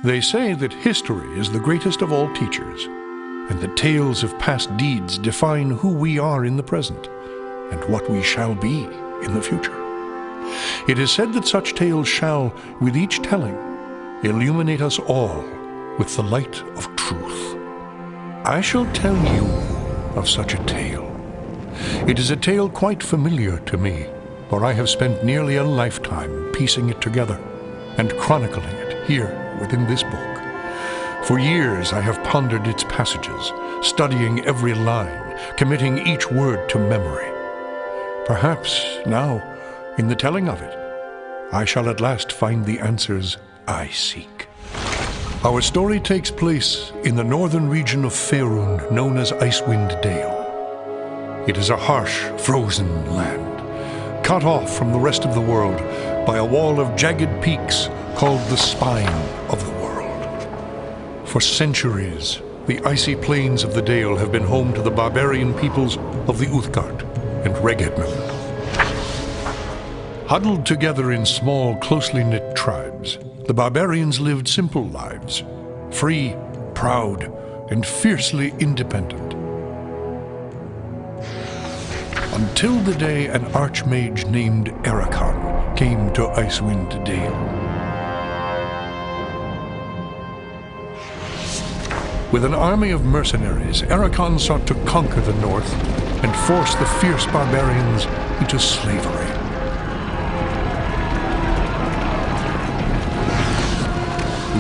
They say that history is the greatest of all teachers, and that tales of past deeds define who we are in the present, and what we shall be in the future. It is said that such tales shall, with each telling, illuminate us all with the light of truth. I shall tell you of such a tale. It is a tale quite familiar to me, for I have spent nearly a lifetime piecing it together and chronicling it here within this book. For years I have pondered its passages, studying every line, committing each word to memory. Perhaps now, in the telling of it, I shall at last find the answers I seek. Our story takes place in the northern region of Faerun, known as Icewind Dale. It is a harsh, frozen land, cut off from the rest of the world by a wall of jagged peaks called the Spine of the World. For centuries, the icy plains of the Dale have been home to the barbarian peoples of the Uthgard and Regedmund. Huddled together in small, closely knit tribes, the barbarians lived simple lives, free, proud, and fiercely independent. Until the day an archmage named Ericon came to Icewind Dale. With an army of mercenaries, Ericon sought to conquer the north and force the fierce barbarians into slavery.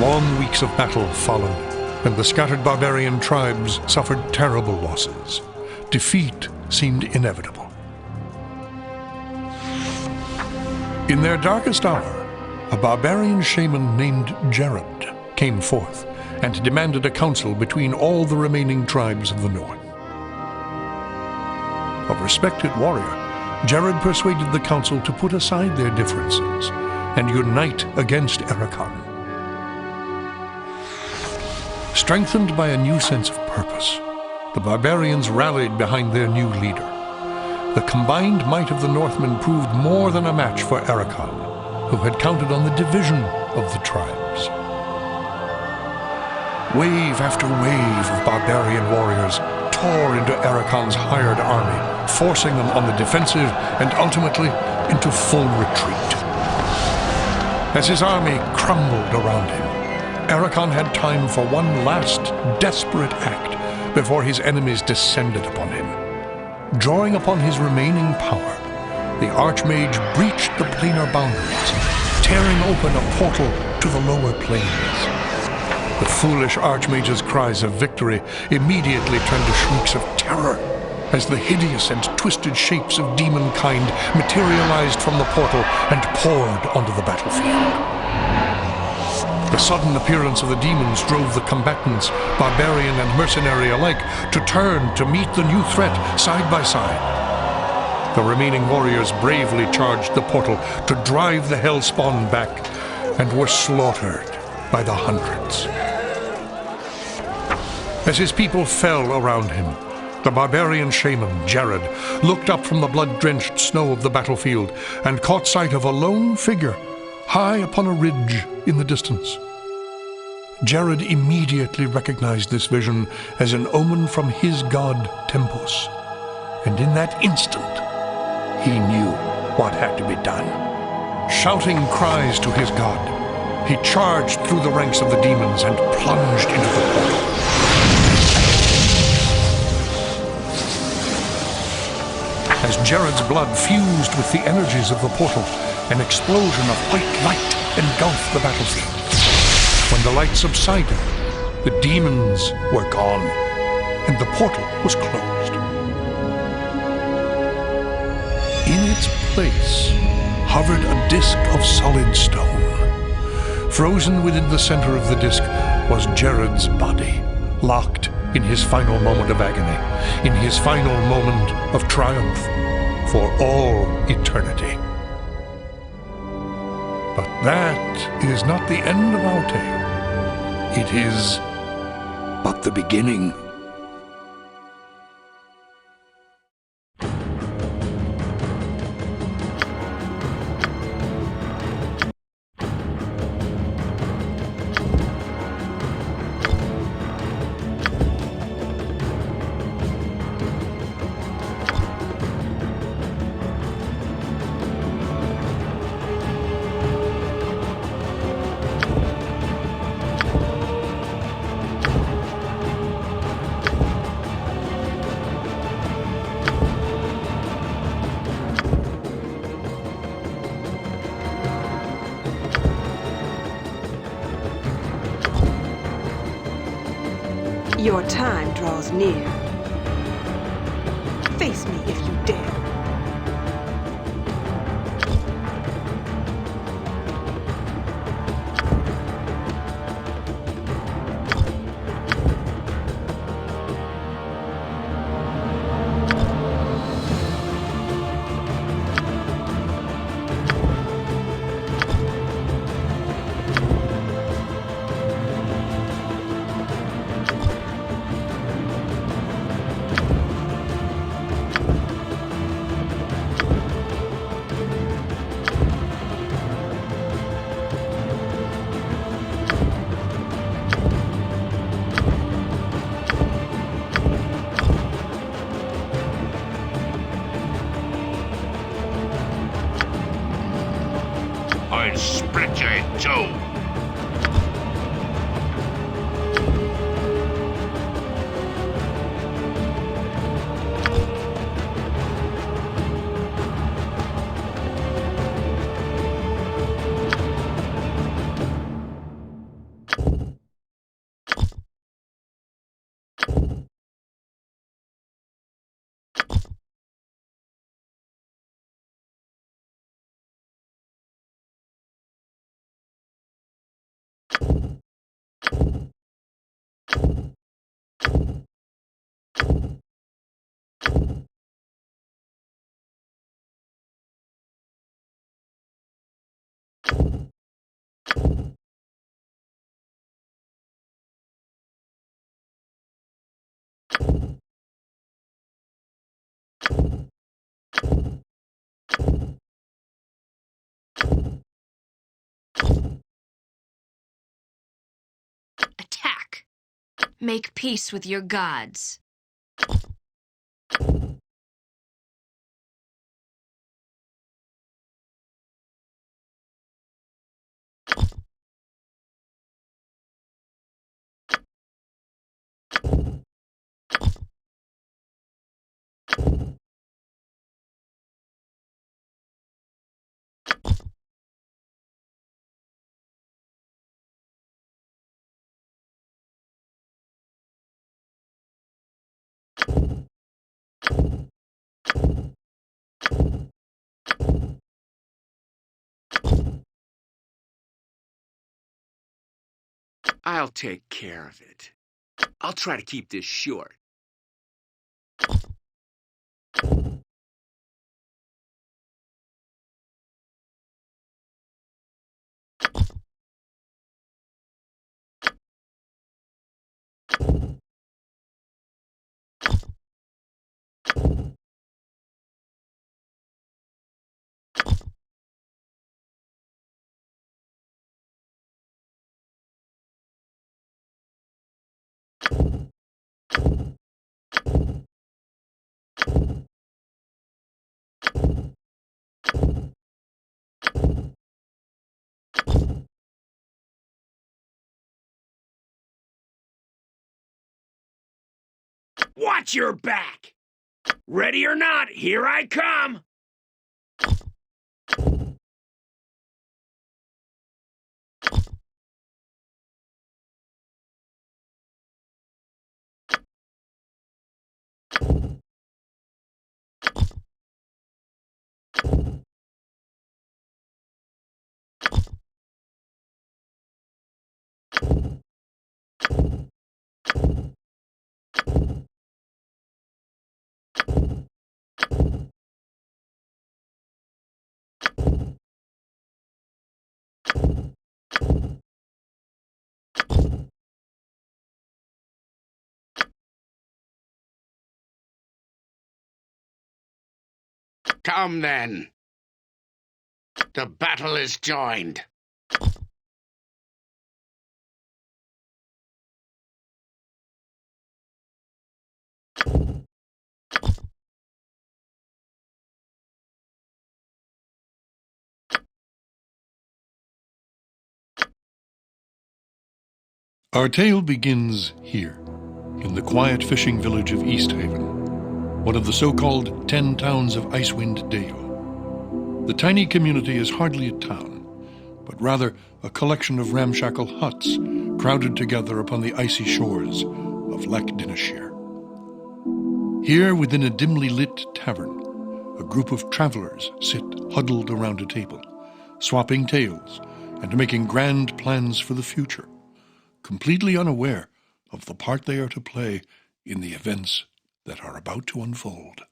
Long weeks of battle followed, and the scattered barbarian tribes suffered terrible losses. Defeat seemed inevitable. In their darkest hour, a barbarian shaman named Jared came forth and demanded a council between all the remaining tribes of the north. A respected warrior, Jared persuaded the council to put aside their differences and unite against Ericon. Strengthened by a new sense of purpose, the barbarians rallied behind their new leader. The combined might of the Northmen proved more than a match for Ericon, who had counted on the division of the tribes. Wave after wave of barbarian warriors tore into Ericon's hired army, forcing them on the defensive and ultimately into full retreat. As his army crumbled around him, Ericon had time for one last desperate act before his enemies descended upon him. Drawing upon his remaining power, the Archmage breached the planar boundaries, tearing open a portal to the lower planes. The foolish Archmage's cries of victory immediately turned to shrieks of terror as the hideous and twisted shapes of demonkind materialized from the portal and poured onto the battlefield. The sudden appearance of the demons drove the combatants, barbarian and mercenary alike, to turn to meet the new threat side by side. The remaining warriors bravely charged the portal to drive the hellspawn back, and were slaughtered by the hundreds. As his people fell around him, the barbarian shaman, Jared, looked up from the blood-drenched snow of the battlefield and caught sight of a lone figure high upon a ridge in the distance. Jared immediately recognized this vision as an omen from his god Tempus, and in that instant, he knew what had to be done. Shouting cries to his god, he charged through the ranks of the demons and plunged into the portal. As Jared's blood fused with the energies of the portal, an explosion of white light engulfed the battlefield. When the light subsided, the demons were gone, and the portal was closed. In its place hovered a disk of solid stone. Frozen within the center of the disk was Jared's body, locked in his final moment of agony, in his final moment of triumph for all eternity. But that is not the end of our tale. It is but the beginning. Your time draws near. Face me if you dare. I'll split you in two. Attack. Make peace with your gods. I'll take care of it. I'll try to keep this short. Watch your back! Ready or not, here I come! Come then. The battle is joined. Our tale begins here, in the quiet fishing village of East Haven, one of the so-called 10 towns of Icewind Dale. The tiny community is hardly a town, but rather a collection of ramshackle huts crowded together upon the icy shores of of Lac-Dinashir. Here, within a dimly lit tavern, a group of travelers sit huddled around a table, swapping tales and making grand plans for the future, completely unaware of the part they are to play in the events that are about to unfold.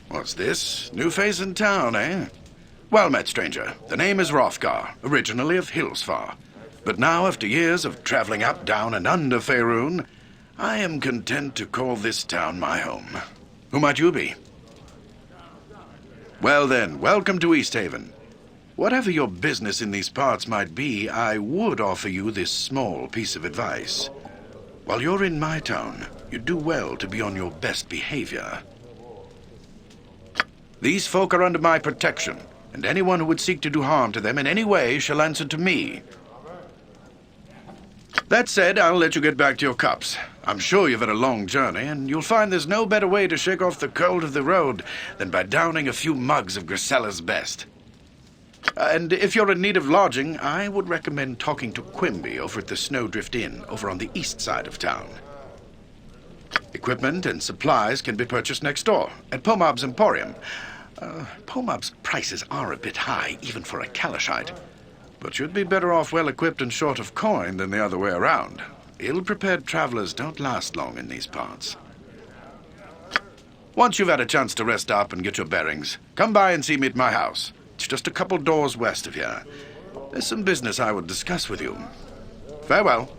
What's this? New face in town, eh? Well met, stranger. The name is Hrothgar, originally of Hillsfar. But now, after years of traveling up, down, and under Faerun, I am content to call this town my home. Who might you be? Well then, welcome to Easthaven. Whatever your business in these parts might be, I would offer you this small piece of advice. While you're in my town, you do well to be on your best behavior. These folk are under my protection, and anyone who would seek to do harm to them in any way shall answer to me. That said, I'll let you get back to your cups. I'm sure you've had a long journey, and you'll find there's no better way to shake off the cold of the road than by downing a few mugs of Grisella's best. And if you're in need of lodging, I would recommend talking to Quimby over at the Snowdrift Inn, over on the east side of town. Equipment and supplies can be purchased next door, at Pomab's Emporium. Pomab's prices are a bit high, even for a Kalashite. But you'd be better off well-equipped and short of coin than the other way around. Ill-prepared travelers don't last long in these parts. Once you've had a chance to rest up and get your bearings, come by and see me at my house. It's just a couple doors west of here. There's some business I would discuss with you. Farewell.